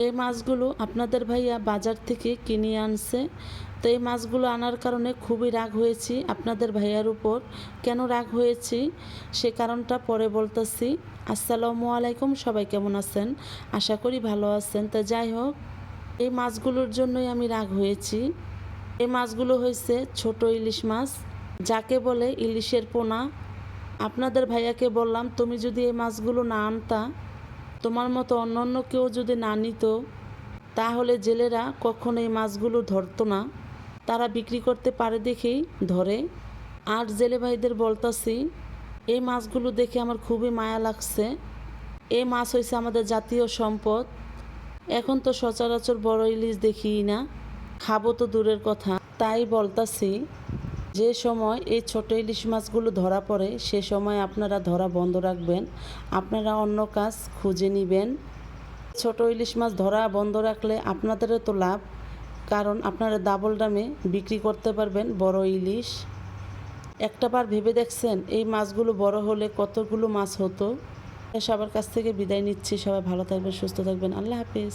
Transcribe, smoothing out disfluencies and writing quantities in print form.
এই মাছগুলো আপনাদের ভাইয়া বাজার থেকে কিনে আনছে। তো এই মাছগুলো আনার কারণে খুবই রাগ হয়েছি আপনাদের ভাইয়ার উপর। কেন রাগ হয়েছি সে কারণটা পরে বলতেছি। আসসালামু আলাইকুম, সবাই কেমন আছেন? আশা করি ভালো আছেন। তো যাই হোক, এই মাছগুলোর জন্যই আমি রাগ হয়েছি। এই মাছগুলো হয়েছে ছোট ইলিশ মাছ, যাকে বলে ইলিশের পোনা। আপনাদের ভাইয়াকে বললাম, তুমি যদি এই মাছগুলো না আনতা, তোমার মতো অন্য কেউ যদি না নিত, তাহলে জেলেরা কখনো এই মাছগুলো ধরতো না। তারা বিক্রি করতে পারে দেখেই ধরে। আর জেলে ভাইদের বলতাছি, এই মাছগুলো দেখে আমার খুবই মায়া লাগছে। এই মাছ হয়েছে আমাদের জাতীয় সম্পদ। এখন তো সচরাচর বড় ইলিশ দেখিই না, খাবো তো দূরের কথা। তাই বলতাছি, যে সময় এই ছোট ইলিশ মাছগুলো ধরা পড়ে সে সময় আপনারা ধরা বন্ধ রাখবেন, আপনারা অন্য কাজ খুঁজে নেবেন। ছোট ইলিশ মাছ ধরা বন্ধ রাখলে আপনাদেরও তো লাভ, কারণ আপনারা ডাবল দামে বিক্রি করতে পারবেন বড় ইলিশ। একটাবার ভেবে দেখছেন এই মাছগুলো বড় হলে কতগুলো মাছ হতো? সবার কাছ থেকে বিদায় নিচ্ছি। সবাই ভালো থাকবেন, সুস্থ থাকবেন। আল্লাহ হাফেজ।